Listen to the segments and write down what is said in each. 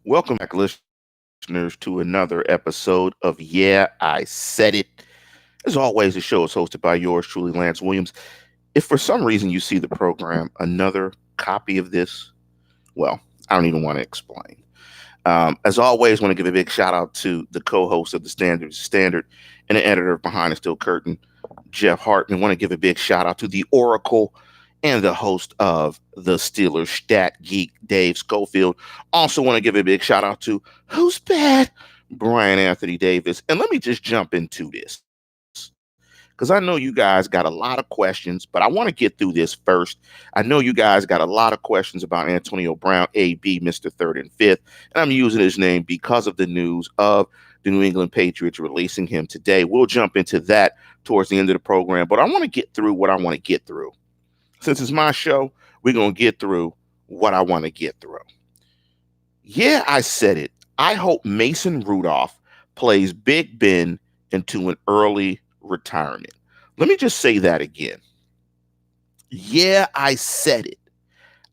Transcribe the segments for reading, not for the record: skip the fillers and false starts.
Welcome back, listeners, to another episode of Yeah, I Said It. As always, the show is hosted by yours truly, Lance Williams. If for some reason you see the program, another copy of this, well, I don't even want to explain. As always, want to give a big shout out to the co-host of the Standard, and the editor behind the Steel Curtain, Jeff Hartman. Want to give a big shout out to the Oracle and the host of the Steelers Stat Geek, Dave Schofield. Also want to give a big shout out to who's bad, Brian Anthony Davis. And let me just jump into this because I know you guys got a lot of questions, but I want to get through this first. I know you guys got a lot of questions about Antonio Brown, AB, Mr. Third and Fifth, and I'm using his name because of the news of the New England Patriots releasing him today. We'll jump into that towards the end of the program, but I want to get through what I want to get through. Since it's my show, we're going to get through what I want to get through. Yeah, I said it. I hope Mason Rudolph plays Big Ben into an early retirement. Let me just say that again. Yeah, I said it.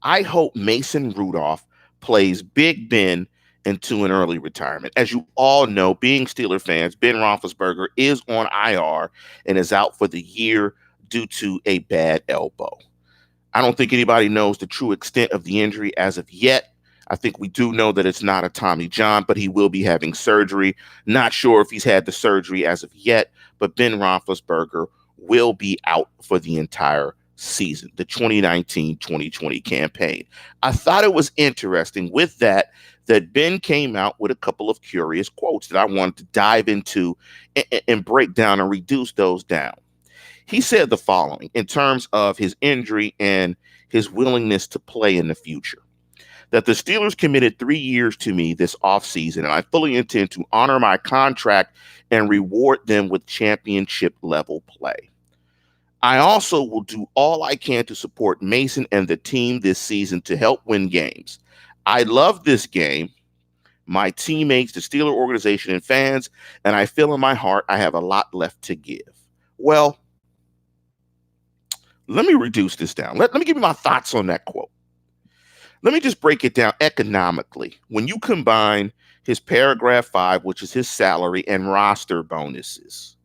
I hope Mason Rudolph plays Big Ben into an early retirement. As you all know, being Steeler fans, Ben Roethlisberger is on IR and is out for the year due to a bad elbow. I don't think anybody knows the true extent of the injury as of yet. I think we do know that it's not a Tommy John, but he will be having surgery. Not sure if he's had the surgery as of yet, but Ben Roethlisberger will be out for the entire season, the 2019-2020 campaign. I thought it was interesting with that Ben came out with a couple of curious quotes that I wanted to dive into and break down and reduce those down. He said the following in terms of his injury and his willingness to play in the future. That the Steelers committed 3 years to me this offseason, and I fully intend to honor my contract and reward them with championship level play. I also will do all I can to support Mason and the team this season to help win games. I love this game, my teammates, the Steeler organization, and fans, and I feel in my heart I have a lot left to give. Well, let me reduce this down. Let me give you my thoughts on that quote. Let me just break it down economically. When you combine his paragraph 5, which is his salary and roster bonuses,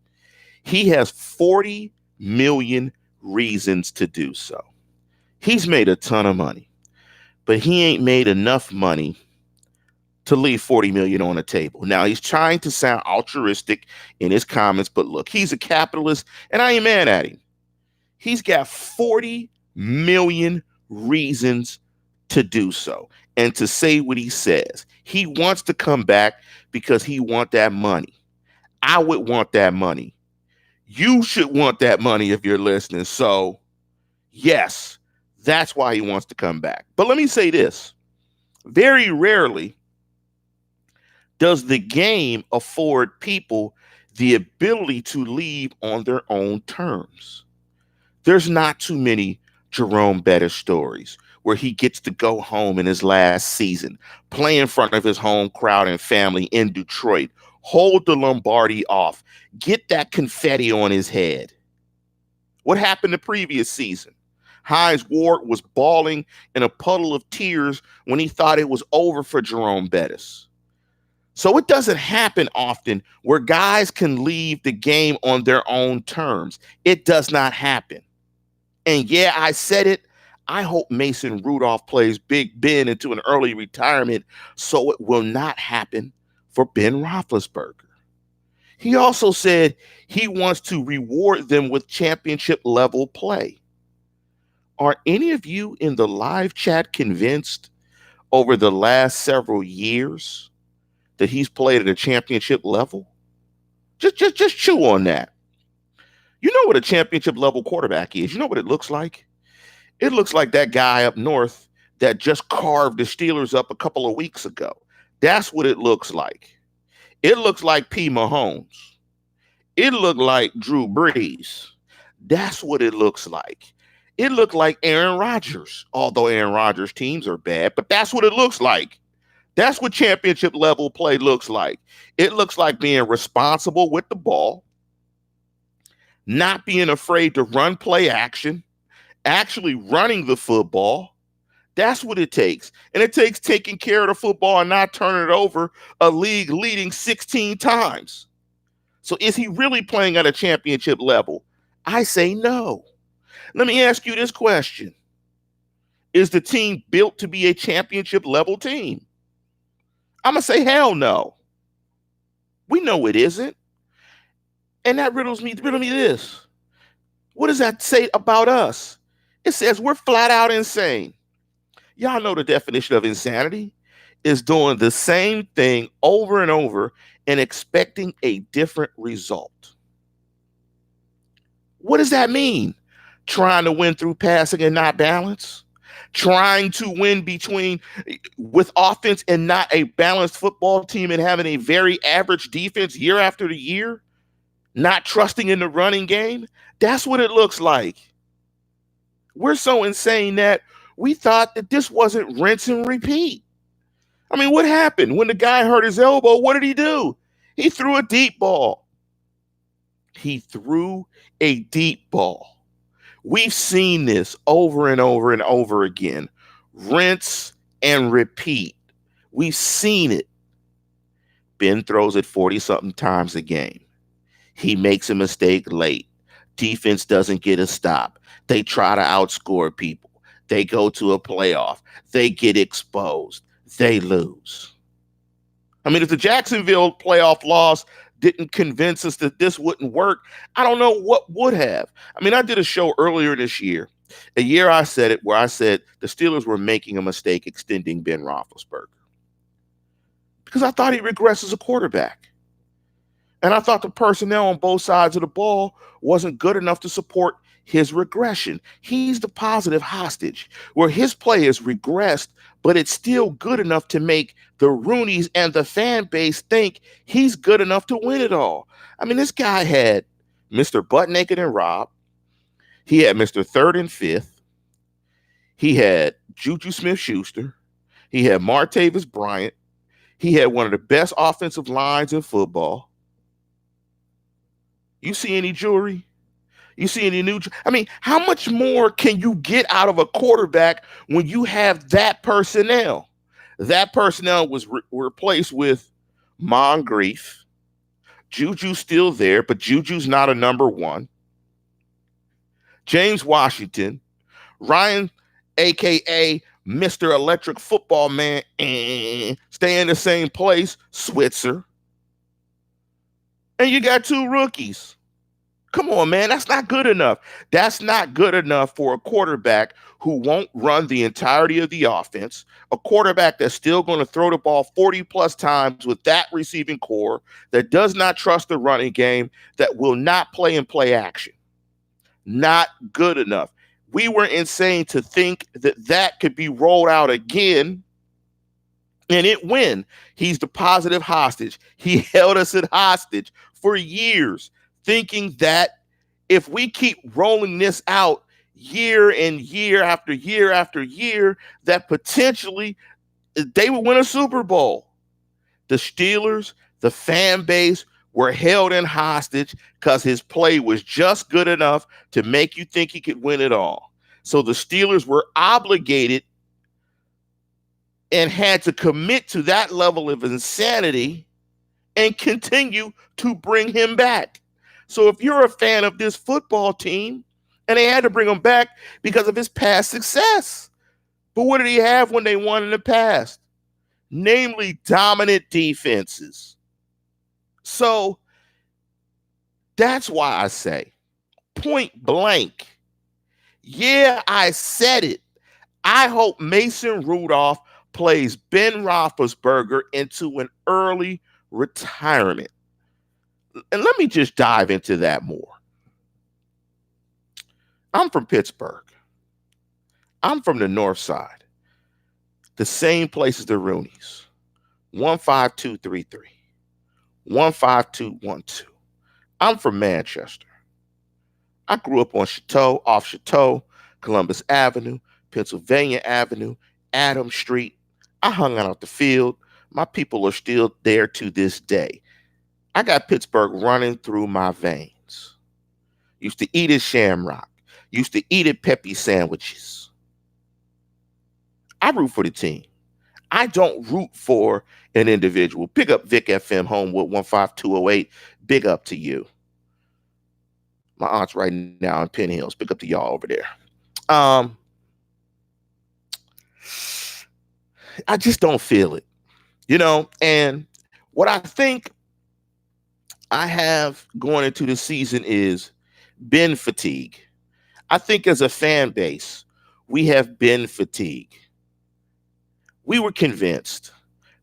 he has 40 million reasons to do so. He's made a ton of money, but he ain't made enough money to leave 40 million on the table. Now, he's trying to sound altruistic in his comments, but look, he's a capitalist, and I ain't mad at him. He's got 40 million reasons to do so and to say what he says. He wants to come back because he wants that money. I would want that money. You should want that money if you're listening. So, yes, that's why he wants to come back. But let me say this. Very rarely does the game afford people the ability to leave on their own terms. There's not too many Jerome Bettis stories where he gets to go home in his last season, play in front of his home crowd and family in Detroit, hold the Lombardi off, get that confetti on his head. What happened the previous season? Hines Ward was bawling in a puddle of tears when he thought it was over for Jerome Bettis. So it doesn't happen often where guys can leave the game on their own terms. It does not happen. And yeah, I said it. I hope Mason Rudolph plays Big Ben into an early retirement so it will not happen for Ben Roethlisberger. He also said he wants to reward them with championship level play. Are any of you in the live chat convinced over the last several years that he's played at a championship level? Just chew on that. You know what a championship level quarterback is. You know what it looks like? It looks like that guy up north that just carved the Steelers up a couple of weeks ago. That's what it looks like. It looks like P. Mahomes. It looked like Drew Brees. That's what it looks like. It looked like Aaron Rodgers, although Aaron Rodgers' teams are bad, but that's what it looks like. That's what championship level play looks like. It looks like being responsible with the ball, not being afraid to run play action, actually running the football, That's what it takes. And it takes taking care of the football and not turning it over a league leading 16 times. So is he really playing at a championship level? I say no. Let me ask you this question. Is the team built to be a championship level team? I'm going to say hell no. We know it isn't. And that riddle me this. What does that say about us? It says we're flat out insane. Y'all know the definition of insanity is doing the same thing over and over and expecting a different result. What does that mean? Trying to win through passing and not balance? Trying to win with offense and not a balanced football team and having a very average defense year after year? Not trusting in the running game? That's what it looks like. We're so insane that we thought that this wasn't rinse and repeat. I mean, what happened? When the guy hurt his elbow, what did he do? He threw a deep ball. He threw a deep ball. We've seen this over and over and over again. Rinse and repeat. We've seen it. Ben throws it 40-something times a game. He makes a mistake late. Defense doesn't get a stop. They try to outscore people. They go to a playoff. They get exposed. They lose. I mean, if the Jacksonville playoff loss didn't convince us that this wouldn't work, I don't know what would have. I mean, I did a show earlier this year, a year I said it, where I said the Steelers were making a mistake extending Ben Roethlisberger because I thought he regressed as a quarterback. And I thought the personnel on both sides of the ball wasn't good enough to support his regression. He's the positive hostage where his play has regressed, but it's still good enough to make the Rooneys and the fan base think he's good enough to win it all. I mean, this guy had Mr. Butt Naked and Rob. He had Mr. Third and Fifth. He had Juju Smith-Schuster. He had Martavis Bryant. He had one of the best offensive lines in football. You see any jewelry? You see any new? I mean, how much more can you get out of a quarterback when you have that personnel? That personnel was replaced with Moncrief. Juju's still there, but Juju's not a number one. James Washington, Ryan, a.k.a. Mr. Electric Football Man, stay in the same place, Switzer. And you got two rookies. Come on, man. That's not good enough. That's not good enough for a quarterback who won't run the entirety of the offense, a quarterback that's still going to throw the ball 40-plus times with that receiving core, that does not trust the running game, that will not play in play action. Not good enough. We were insane to think that that could be rolled out again, and it win. He's the positive hostage. He held us at hostage for years, thinking that if we keep rolling this out year and year after year after year, that potentially they would win a Super Bowl. The Steelers, the fan base, were held in hostage because his play was just good enough to make you think he could win it all. So the Steelers were obligated and had to commit to that level of insanity and continue to bring him back. So if you're a fan of this football team, and they had to bring him back because of his past success. But what did he have when they won in the past? Namely, dominant defenses. So that's why I say, point blank, yeah, I said it. I hope Mason Rudolph plays Ben Roethlisberger into an early retirement. And let me just dive into that more. I'm from Pittsburgh. I'm from the north side. The same place as the Rooneys. 15233. 15212. I'm from Manchester. I grew up on off Chateau, Columbus Avenue, Pennsylvania Avenue, Adams Street. I hung out at the field. My people are still there to this day. I got Pittsburgh running through my veins. Used to eat at Shamrock. Used to eat at Peppy sandwiches. I root for the team. I don't root for an individual. Pick up Vic FM Homewood 15208. Big up to you. My aunt's right now in Penn Hills. Big up to y'all over there. I just don't feel it, and what I think I have going into the season is Ben fatigue. I think as a fan base, we have Ben fatigue. We were convinced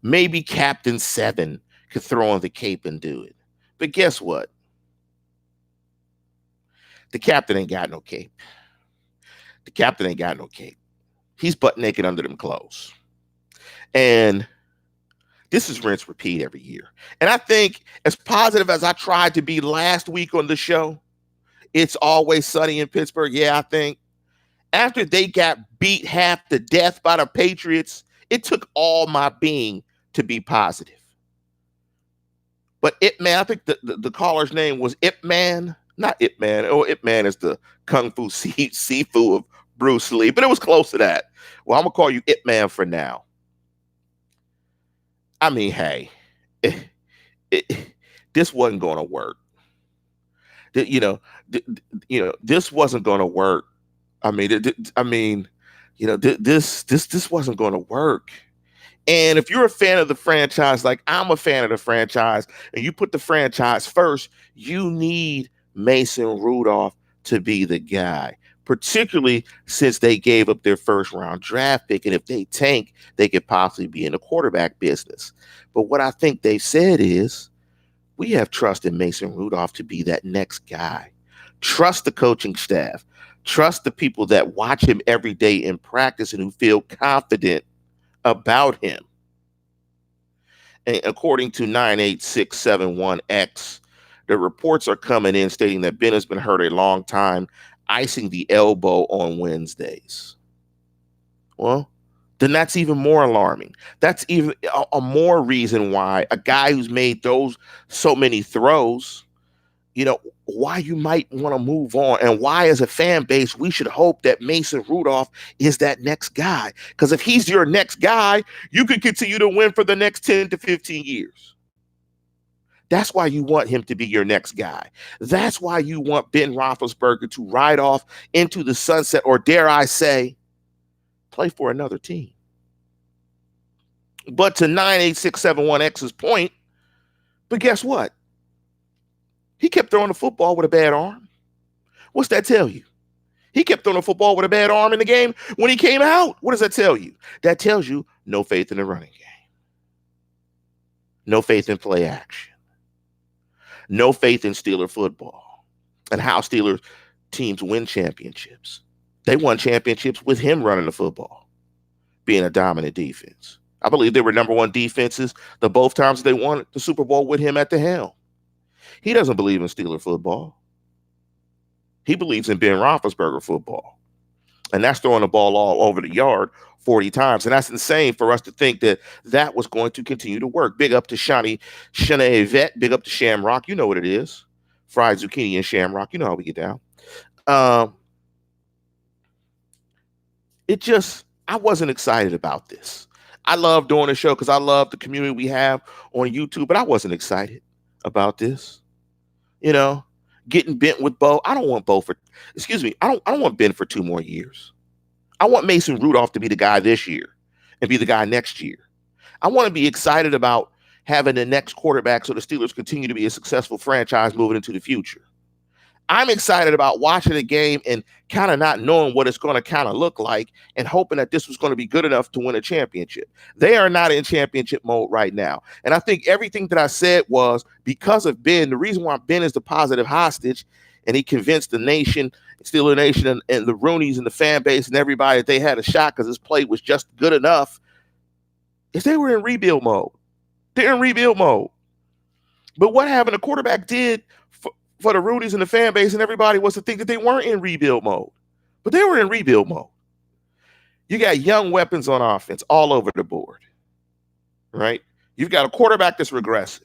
maybe Captain Seven could throw on the cape and do it. But guess what? The captain ain't got no cape. The captain ain't got no cape. He's butt naked under them clothes. And this is rinse repeat every year. And I think as positive as I tried to be last week on the show, it's always sunny in Pittsburgh. Yeah, I think after they got beat half to death by the Patriots, it took all my being to be positive. But Ip Man, I think the caller's name was Ip Man, not Ip Man. Oh, Ip Man is the Kung Fu Sifu of Bruce Lee, but it was close to that. Well, I'm going to call you Ip Man for now. I mean, hey, this wasn't going to work. This wasn't going to work. This wasn't going to work. And if you're a fan of the franchise, like I'm a fan of the franchise, and you put the franchise first, you need Mason Rudolph to be the guy, particularly since they gave up their first round draft pick. And if they tank, they could possibly be in the quarterback business. But what I think they've said is we have trust in Mason Rudolph to be that next guy. Trust the coaching staff. Trust the people that watch him every day in practice and who feel confident about him. And according to 98671X, the reports are coming in stating that Ben has been hurt a long time, icing the elbow on Wednesdays. Well, then that's even more alarming. That's even a more reason why a guy who's made so many throws, why you might want to move on, and why as a fan base we should hope that Mason Rudolph is that next guy. Because if he's your next guy, you can continue to win for the next 10 to 15 years. That's why you want him to be your next guy. That's why you want Ben Roethlisberger to ride off into the sunset, or dare I say, play for another team. But to 98671X's point, but guess what? He kept throwing the football with a bad arm. What's that tell you? He kept throwing the football with a bad arm in the game when he came out. What does that tell you? That tells you no faith in the running game. No faith in play action. No faith in Steeler football and how Steelers teams win championships. They won championships with him running the football, being a dominant defense. I believe they were number one defenses the both times they won the Super Bowl with him at the helm. He doesn't believe in Steeler football. He believes in Ben Roethlisberger football. And that's throwing the ball all over the yard 40 times. And that's insane for us to think that that was going to continue to work. Big up to Shanae Vet. Big up to Shamrock. You know what it is. Fried zucchini and Shamrock. You know how we get down. I wasn't excited about this. I love doing the show because I love the community we have on YouTube, but I wasn't excited about this. Getting bent with Bo. I don't want I don't want Ben for 2 more years. I want Mason Rudolph to be the guy this year and be the guy next year. I want to be excited about having the next quarterback so the Steelers continue to be a successful franchise moving into the future. I'm excited about watching the game and kind of not knowing what it's going to kind of look like and hoping that this was going to be good enough to win a championship. They are not in championship mode right now. And I think everything that I said was because of Ben. The reason why Ben is the positive hostage and he convinced the nation, Steeler Nation, and the Roonies and the fan base and everybody that they had a shot because his play was just good enough is they were in rebuild mode. They're in rebuild mode. But what having a quarterback did for the Rudies and the fan base and everybody was to think that they weren't in rebuild mode. But they were in rebuild mode. You got young weapons on offense all over the board, right? You've got a quarterback that's regressing.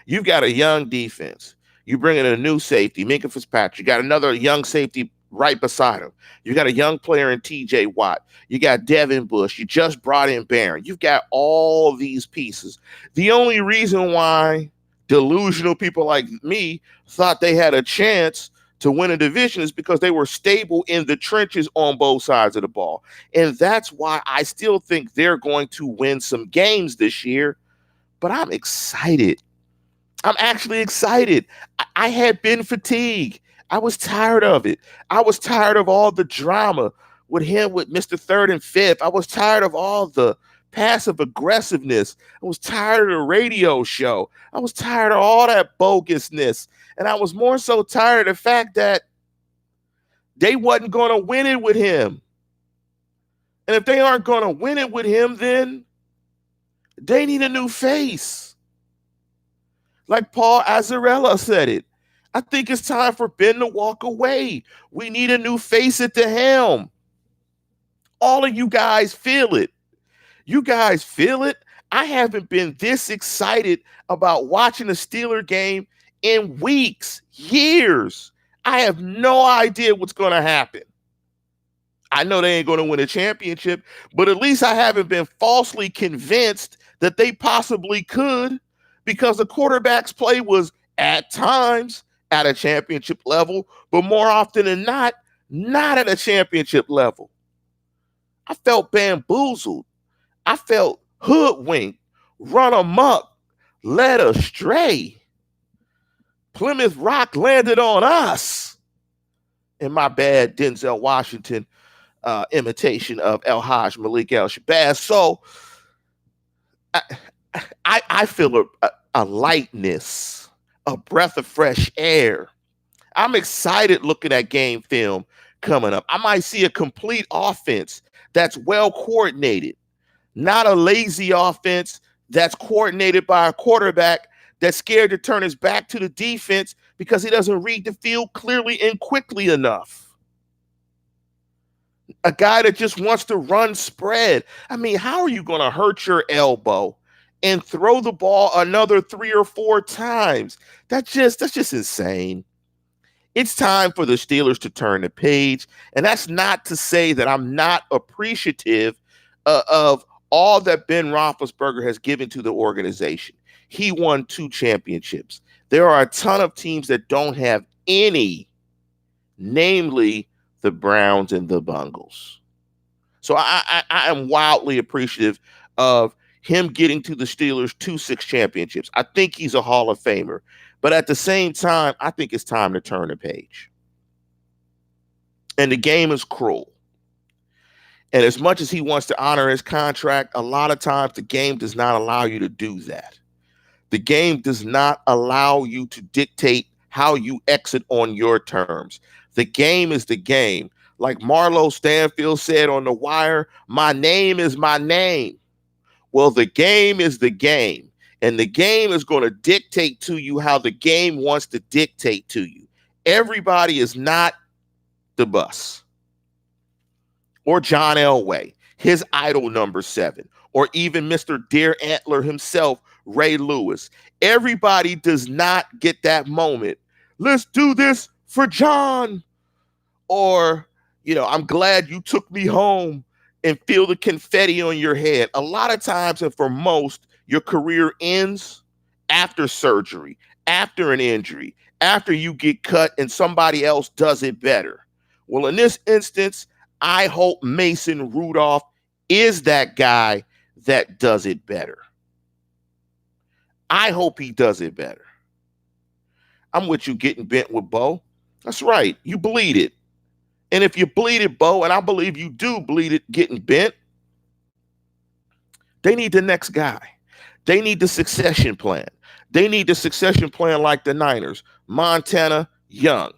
You've got a young defense. You bring in a new safety, Minkah Fitzpatrick. You got another young safety right beside him. You got a young player in TJ Watt. You got Devin Bush. You just brought in Barron. You've got all these pieces. The only reason why delusional people like me thought they had a chance to win a division is because they were stable in the trenches on both sides of the ball. And that's why I still think they're going to win some games this year. But I'm excited. I'm actually excited. I had been fatigued. I was tired of it. I was tired of all the drama with him with Mr. Third and Fifth. I was tired of all the passive aggressiveness. I was tired of the radio show. I was tired of all that bogusness. And I was more so tired of the fact that they wasn't going to win it with him. And if they aren't going to win it with him, then they need a new face. Like Paul Azzarello said it. I think it's time for Ben to walk away. We need a new face at the helm. All of you guys feel it. You guys feel it. I haven't been this excited about watching a Steeler game in weeks, years. I have no idea what's going to happen. I know they ain't going to win a championship, but at least I haven't been falsely convinced that they possibly could, because the quarterback's play was at times at a championship level, but more often than not at a championship level. I felt bamboozled. I felt hoodwinked, run amok, led astray. Plymouth Rock landed on us. In my bad Denzel Washington imitation of El Hajj Malik El Shabazz. So I feel a lightness, a breath of fresh air. I'm excited looking at game film coming up. I might see a complete offense that's well coordinated, not a lazy offense that's coordinated by a quarterback that's scared to turn his back to the defense because he doesn't read the field clearly and quickly enough. A guy that just wants to run spread. I mean, how are you going to hurt your elbow and throw the ball another 3 or 4 times? That's just insane. It's time for the Steelers to turn the page. And that's not to say that I'm not appreciative of all that Ben Roethlisberger has given to the organization. He won 2 championships. There are a ton of teams that don't have any, namely the Browns and the Bengals. So I am wildly appreciative of him getting to the Steelers 2 6 championships. I think he's a Hall of Famer. But at the same time, I think it's time to turn the page. And the game is cruel. And as much as he wants to honor his contract, a lot of times the game does not allow you to do that. The game does not allow you to dictate how you exit on your terms. The game is the game. Like Marlo Stanfield said on The Wire, my name is my name. Well, the game is the game. And the game is going to dictate to you how the game wants to dictate to you. Everybody is not the bus. Or John Elway, his idol number 7. Or even Mr. Deer Antler himself, Ray Lewis. Everybody does not get that moment. Let's do this for John. Or, I'm glad you took me home, and feel the confetti on your head. A lot of times, and for most, your career ends after surgery, after an injury, after you get cut and somebody else does it better. Well, in this instance, I hope Mason Rudolph is that guy that does it better. I hope he does it better. I'm with you getting bent with Bo. That's right. You bleed it. And if you bleed it, Bo, and I believe you do bleed it getting bent, they need the next guy. They need the succession plan. They need the succession plan like the Niners, Montana, Young.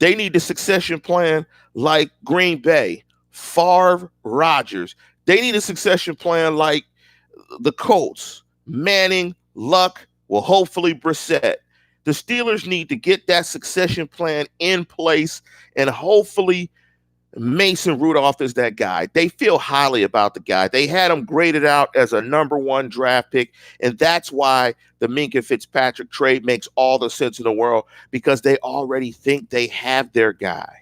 They need the succession plan like Green Bay, Favre, Rodgers. They need a succession plan like the Colts, Manning, Luck, well, hopefully Brissett. The Steelers need to get that succession plan in place, and hopefully Mason Rudolph is that guy. They feel highly about the guy. They had him graded out as a number 1 draft pick, and that's why the Minkah Fitzpatrick trade makes all the sense in the world, because they already think they have their guy.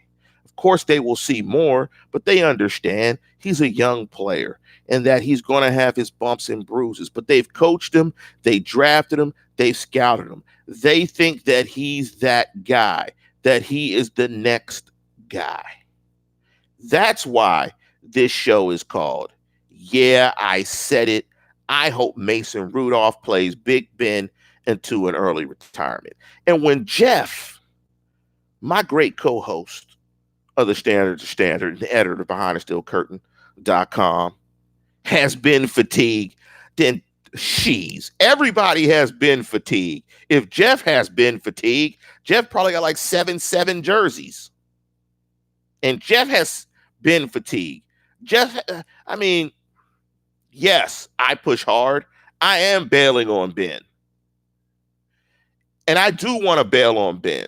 Of course, they will see more, but they understand he's a young player and that he's going to have his bumps and bruises. But they've coached him, they drafted him, they've scouted him. They think that he's that guy, that he is the next guy. That's why this show is called Yeah, I Said It. I hope Mason Rudolph plays Big Ben into an early retirement. And when Jeff, my great co-host of the Standard to Standard, the editor behind the steel curtain.com, has been fatigued, then everybody has been fatigued. If Jeff has been fatigued, Jeff probably got like 7 jerseys. And Jeff has been fatigued. Jeff, I mean, yes, I push hard. I am bailing on Ben. And I do want to bail on Ben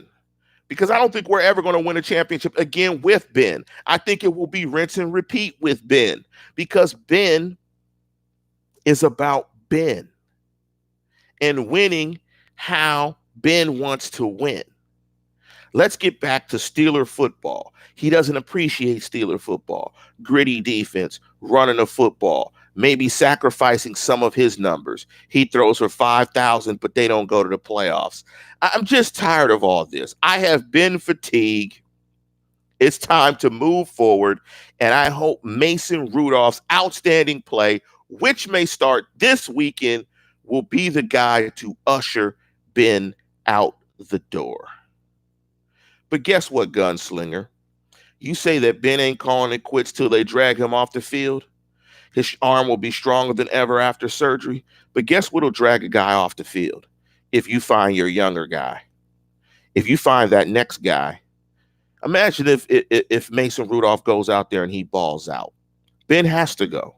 because I don't think we're ever going to win a championship again with Ben. I think it will be rinse and repeat with Ben because Ben is about Ben and winning how Ben wants to win. Let's get back to Steeler football. He doesn't appreciate Steeler football. Gritty defense, running the football, maybe sacrificing some of his numbers. He throws for 5,000, but they don't go to the playoffs. I'm just tired of all this. I have been fatigued. It's time to move forward, and I hope Mason Rudolph's outstanding play, which may start this weekend, will be the guy to usher Ben out the door. But guess what, gunslinger? You say that Ben ain't calling it quits till they drag him off the field. His arm will be stronger than ever after surgery. But guess what'll drag a guy off the field? If you find your younger guy. If you find that next guy. Imagine if Mason Rudolph goes out there and he balls out. Ben has to go.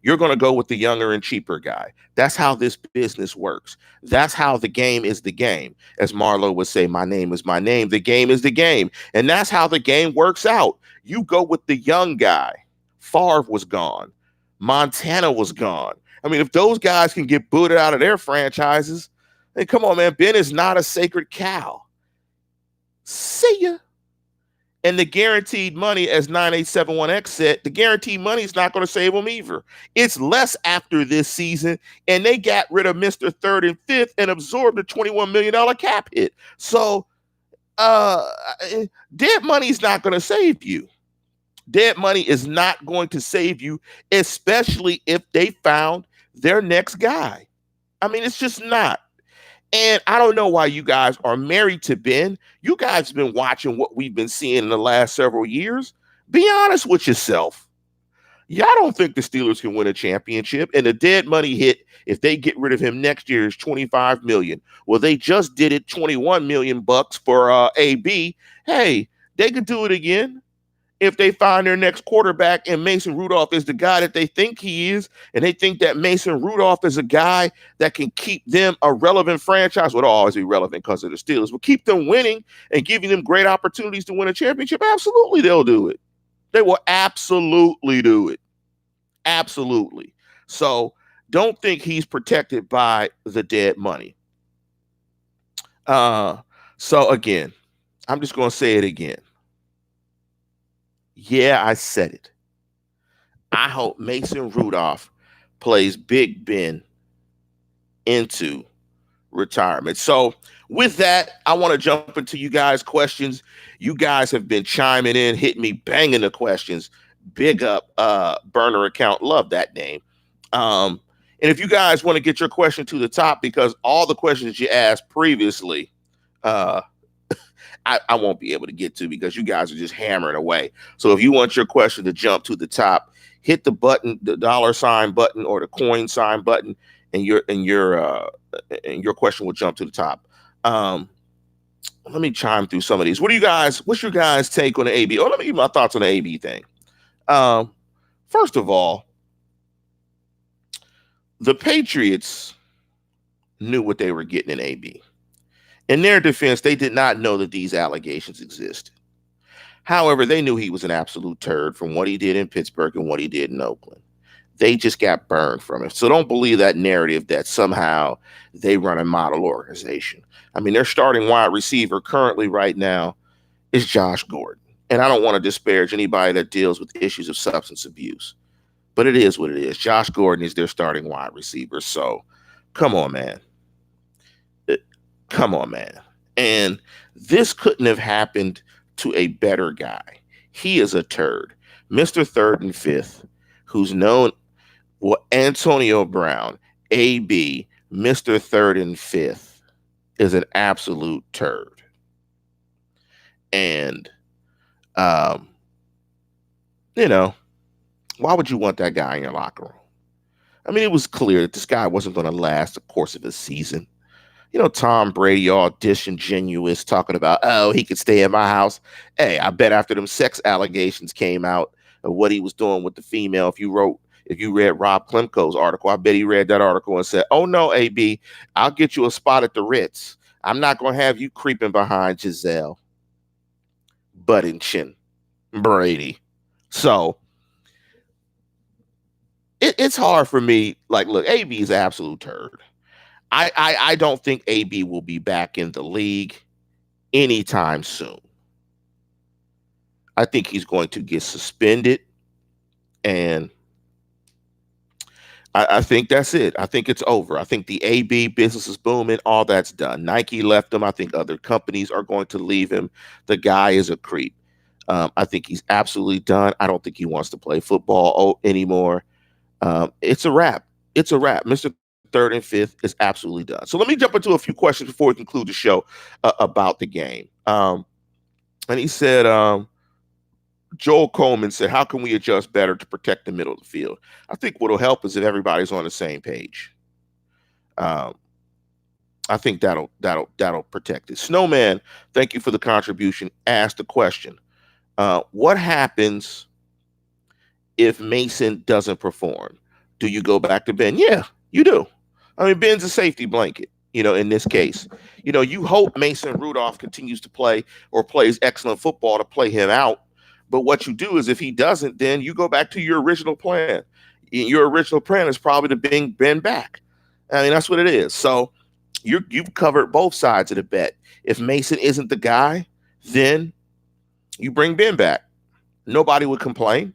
You're going to go with the younger and cheaper guy. That's how this business works. That's how the game is the game. As Marlo would say, my name is my name. The game is the game. And that's how the game works out. You go with the young guy. Favre was gone. Montana was gone. I mean, if those guys can get booted out of their franchises, then come on, man. Ben is not a sacred cow. See ya. And the guaranteed money, as 9871X said, the guaranteed money is not going to save them either. It's less after this season, and they got rid of Mr. Third and Fifth and absorbed a $21 million cap hit. So dead money is not going to save you. Dead money is not going to save you, especially if they found their next guy. I mean, it's just not. And I don't know why you guys are married to Ben. You guys have been watching what we've been seeing in the last several years. Be honest with yourself. Y'all don't think the Steelers can win a championship, and the dead money hit if they get rid of him next year is $25 million. Well, they just did it $21 million bucks for AB. Hey, they could do it again. If they find their next quarterback and Mason Rudolph is the guy that they think he is, and they think that Mason Rudolph is a guy that can keep them a relevant franchise, would always be relevant because of the Steelers, will keep them winning and giving them great opportunities to win a championship, absolutely they'll do it. They will absolutely do it. Absolutely. So don't think he's protected by the dead money. So again, I'm just going to say it again. Yeah, I said it. I hope Mason Rudolph plays Big Ben into retirement. So with that, I want to jump into you guys' questions. You guys have been chiming in, hitting me, banging the questions. Big up burner account. Love that name. And if you guys want to get your question to the top, because all the questions you asked previously, I won't be able to get to because you guys are just hammering away. So if you want your question to jump to the top, hit the button, the $ button or the coin sign button, and your question will jump to the top. Let me chime through some of these. What's your guys' take on the AB? Oh, let me give my thoughts on the AB thing. First of all, the Patriots knew what they were getting in AB. In their defense, they did not know that these allegations existed. However, they knew he was an absolute turd from what he did in Pittsburgh and what he did in Oakland. They just got burned from it. So don't believe that narrative that somehow they run a model organization. I mean, their starting wide receiver currently right now is Josh Gordon. And I don't want to disparage anybody that deals with issues of substance abuse, but it is what it is. Josh Gordon is their starting wide receiver. So come on, man. Come on, man. And this couldn't have happened to a better guy. He is a turd. Mr. Third and Fifth, who's known, well, Antonio Brown, AB, Mr. Third and Fifth, is an absolute turd. And, um, you know, why would you want that guy in your locker room? I mean, it was clear that this guy wasn't going to last the course of his season. You know, Tom Brady all disingenuous, talking about, oh, he could stay at my house. Hey, I bet after them sex allegations came out of what he was doing with the female, if you read Rob Klemko's article, I bet he read that article and said, oh no, AB, I'll get you a spot at the Ritz. I'm not going to have you creeping behind Giselle Buddington Brady. So it's hard for me. Like, look, AB is an absolute turd. I don't think AB will be back in the league anytime soon. I think he's going to get suspended, and I think that's it. I think it's over. I think the AB business is booming. All that's done. Nike left him. I think other companies are going to leave him. The guy is a creep. I think he's absolutely done. I don't think he wants to play football anymore. It's a wrap. It's a wrap. Mr. Third and Fifth is absolutely done. So let me jump into a few questions before we conclude the show about the game. And he said, Joel Coleman said, how can we adjust better to protect the middle of the field? I think what'll help is if everybody's on the same page. I think that'll protect it. Snowman, thank you for the contribution. Asked the question, what happens if Mason doesn't perform? Do you go back to Ben? Yeah, you do. I mean, Ben's a safety blanket, in this case. You hope Mason Rudolph continues to play or plays excellent football to play him out. But what you do is if he doesn't, then you go back to your original plan. Your original plan is probably to bring Ben back. I mean, that's what it is. So you've covered both sides of the bet. If Mason isn't the guy, then you bring Ben back. Nobody would complain.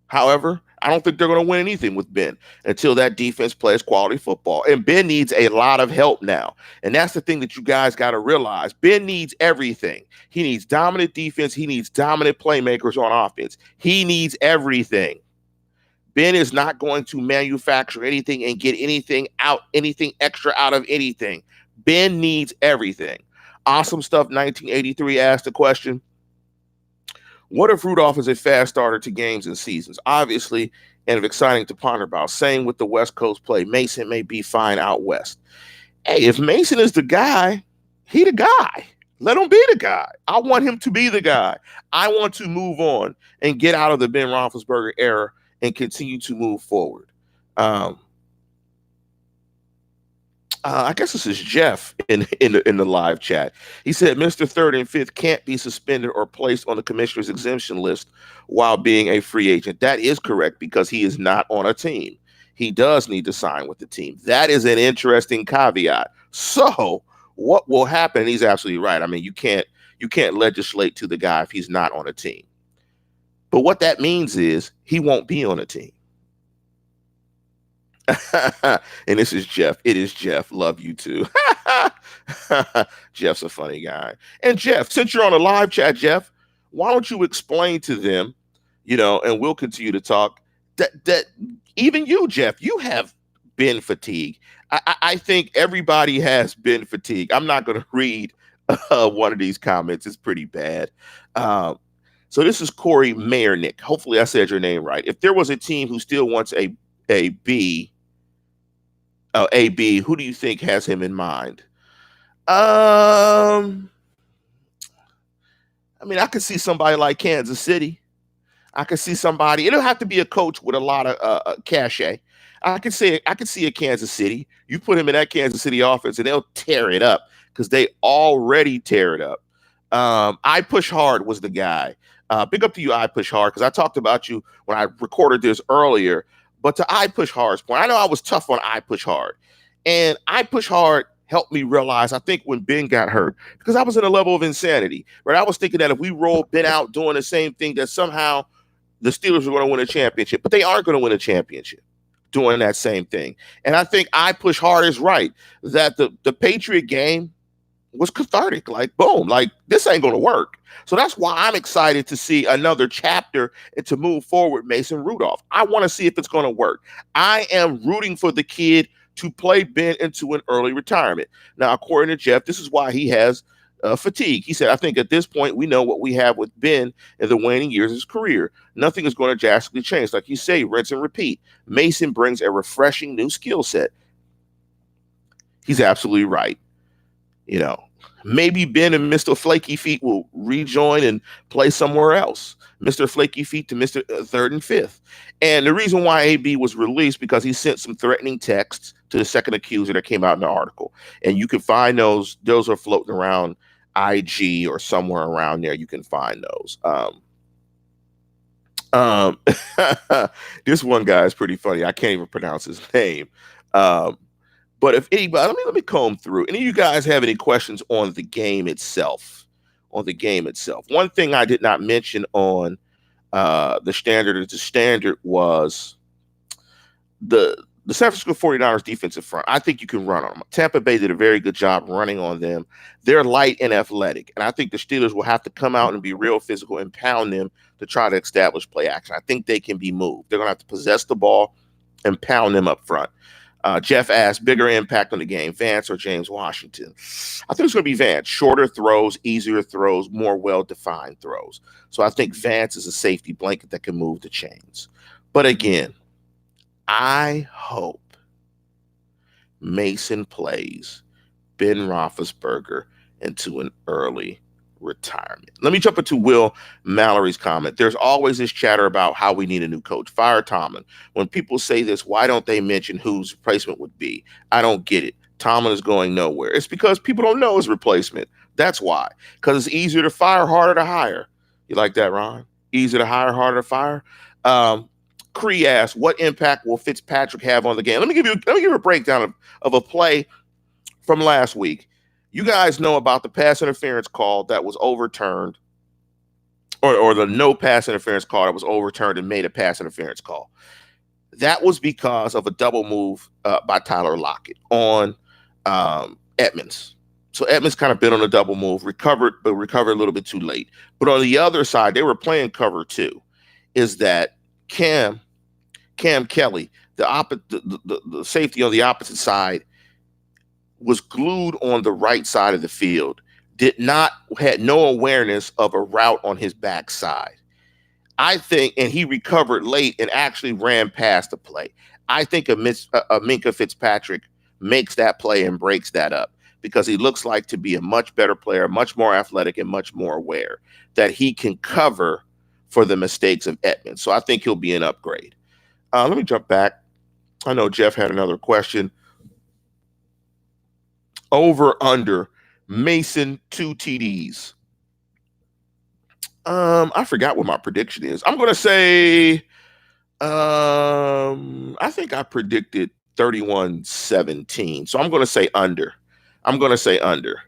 However, I don't think they're going to win anything with Ben until that defense plays quality football. And Ben needs a lot of help now. And that's the thing that you guys got to realize. Ben needs everything. He needs dominant defense. He needs dominant playmakers on offense. He needs everything. Ben is not going to manufacture anything and get anything extra out of anything. Ben needs everything. Awesome Stuff 1983 asked the question, what if Rudolph is a fast starter to games and seasons? Obviously, and exciting to ponder about. Same with the West Coast play. Mason may be fine out west. Hey, if Mason is the guy, he the guy. Let him be the guy. I want him to be the guy. I want to move on and get out of the Ben Roethlisberger era and continue to move forward. I guess this is Jeff in the live chat. He said, Mr. Third and Fifth can't be suspended or placed on the commissioner's exemption list while being a free agent. That is correct because he is not on a team. He does need to sign with the team. That is an interesting caveat. So what will happen? And he's absolutely right. I mean, you can't legislate to the guy if he's not on a team. But what that means is he won't be on a team. And this is Jeff. It is Jeff. Love you too. Jeff's a funny guy. And Jeff, since you're on a live chat, Jeff, why don't you explain to them, and we'll continue to talk, that even you, Jeff, you have been fatigued. I think everybody has been fatigued. I'm not going to read one of these comments. It's pretty bad. So this is Corey Mayernick. Hopefully I said your name right. If there was a team who still wants a B, who do you think has him in mind? I mean, I could see somebody like Kansas City. I could see somebody. It'll have to be a coach with a lot of cachet. I could see a Kansas City. You put him in that Kansas City offense, and they'll tear it up because they already tear it up. I Push Hard was the guy. Big up to you, I Push Hard, because I talked about you when I recorded this earlier. But to I Push Hard's point, I know I was tough on I Push Hard. And I Push Hard helped me realize, I think, when Ben got hurt, because I was in a level of insanity, right? I was thinking that if we rolled Ben out doing the same thing, that somehow the Steelers were going to win a championship, but they aren't going to win a championship doing that same thing. And I think I push hard is right, that the Patriot game was cathartic. Like, boom, like this ain't going to work. So that's why I'm excited to see another chapter and to move forward Mason Rudolph. I want to see if it's going to work. I am rooting for the kid to play Ben into an early retirement. Now, according to Jeff, this is why he has fatigue. He said, I think at this point, we know what we have with Ben in the waning years of his career. Nothing is going to drastically change. Like you say, rinse and repeat. Mason brings a refreshing new skill set. He's absolutely right. You know, maybe Ben and Mr. Flaky Feet will rejoin and play somewhere else. Mr. Flaky Feet to Mr. Third and Fifth. And the reason why AB was released, because he sent some threatening texts to the second accuser that came out in the article. And you can find those. Those are floating around IG or somewhere around there. You can find those. This one guy is pretty funny. I can't even pronounce his name. But if anybody, let me comb through. Any of you guys have any questions on the game itself? On the game itself. One thing I did not mention on the standard was the San Francisco 49ers defensive front. I think you can run on them. Tampa Bay did a very good job running on them. They're light and athletic. And I think the Steelers will have to come out and be real physical and pound them to try to establish play action. I think they can be moved. They're going to have to possess the ball and pound them up front. Jeff asked, bigger impact on the game, Vance or James Washington? I think it's going to be Vance. Shorter throws, easier throws, more well-defined throws. So I think Vance is a safety blanket that can move the chains. But again, I hope Mason plays Ben Roethlisberger into an early retirement. Let me jump into Will Mallory's comment. There's always this chatter about how we need a new coach. Fire Tomlin. When people say this, why don't they mention whose replacement would be? I don't get it. Tomlin is going nowhere. It's because people don't know his replacement. That's why. Because it's easier to fire, harder to hire. You like that, Ron? Easier to hire, harder to fire. Cree asked, what impact will Fitzpatrick have on the game? Let me give you a breakdown of a play from last week. You guys know about the pass interference call that was overturned, or the no pass interference call that was overturned and made a pass interference call. That was because of a double move by Tyler Lockett on Edmonds. So Edmonds kind of bit on a double move, recovered a little bit too late. But on the other side, they were playing cover two. Is that Cam Kelly, the safety on the opposite side, was glued on the right side of the field, had no awareness of a route on his backside. I think, and he recovered late and actually ran past the play. I think a Minkah Fitzpatrick makes that play and breaks that up, because he looks like to be a much better player, much more athletic, and much more aware that he can cover for the mistakes of Edmonds. So I think he'll be an upgrade. Let me jump back. I know Jeff had another question. Over, under, Mason 2 TDs. I forgot what my prediction is. I'm going to say, I think I predicted 31-17. So I'm going to say under. So I'm going to say under.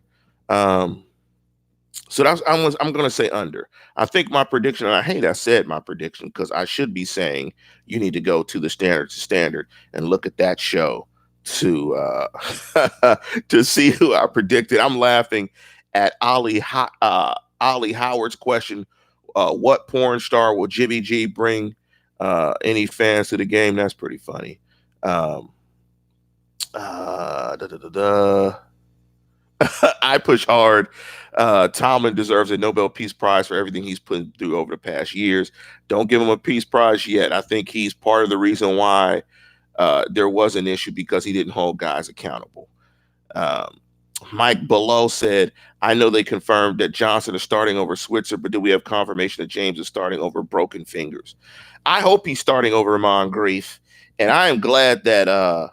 I think my prediction, and I hate I said my prediction, because I should be saying you need to go to the standard and look at that show to see who I predicted. I'm laughing at Ollie Howard's question. What porn star will Jimmy G bring any fans to the game? That's pretty funny. I push hard. Tomlin deserves a Nobel Peace Prize for everything he's put through over the past years. Don't give him a Peace Prize yet. I think he's part of the reason why there was an issue, because he didn't hold guys accountable. Mike Below said, I know they confirmed that Johnson is starting over Switzer, but do we have confirmation that James is starting over Broken Fingers? I hope he's starting over Moncrief. And I am glad that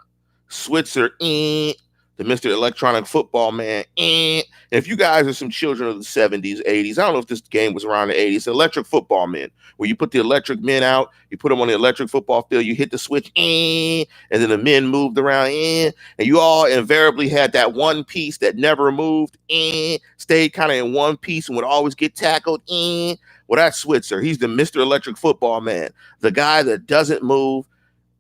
Switzer, the the Mr. Electronic Football Man. If you guys are some children of the 70s, 80s, I don't know if this game was around the 80s, Electric Football Men, where you put the electric men out, you put them on the electric football field, you hit the switch, and then the men moved around, and you all invariably had that one piece that never moved, stayed kind of in one piece and would always get tackled. Well, that's Switzer. He's the Mr. Electric Football Man, the guy that doesn't move.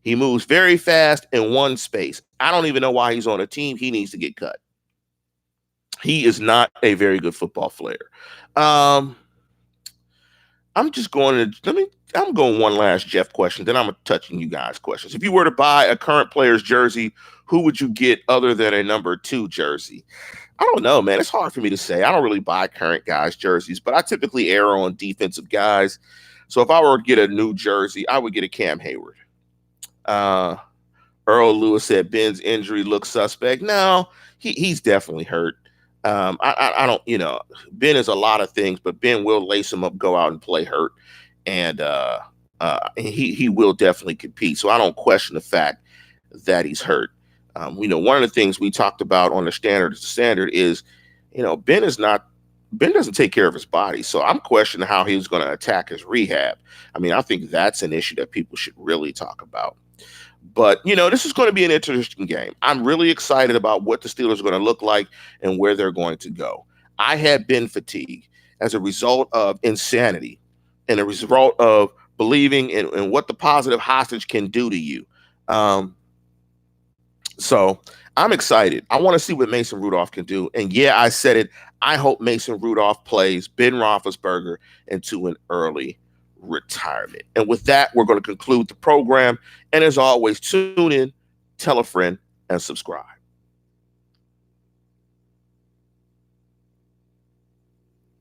He moves very fast in one space. I don't even know why he's on a team. He needs to get cut. He is not a very good football player. I'm just going to I'm going one last Jeff question, then I'm touching you guys' questions. If you were to buy a current player's jersey, who would you get other than a number 2 jersey? I don't know, man. It's hard for me to say. I don't really buy current guys' jerseys, but I typically err on defensive guys. So if I were to get a new jersey, I would get a Cam Hayward. Earl Lewis said Ben's injury looks suspect. No, he's definitely hurt. I don't, Ben is a lot of things, but Ben will lace him up, go out and play hurt. And he will definitely compete. So I don't question the fact that he's hurt. One of the things we talked about on the standard is, Ben doesn't take care of his body. So I'm questioning how he was going to attack his rehab. I mean, I think that's an issue that people should really talk about. But, this is going to be an interesting game. I'm really excited about what the Steelers are going to look like and where they're going to go. I had Ben fatigue as a result of insanity and a result of believing in what the positive hostage can do to you. So I'm excited. I want to see what Mason Rudolph can do. And yeah, I said it. I hope Mason Rudolph plays Ben Roethlisberger into an early retirement. And with that, we're going to conclude the program. And as always, tune in, tell a friend, and subscribe.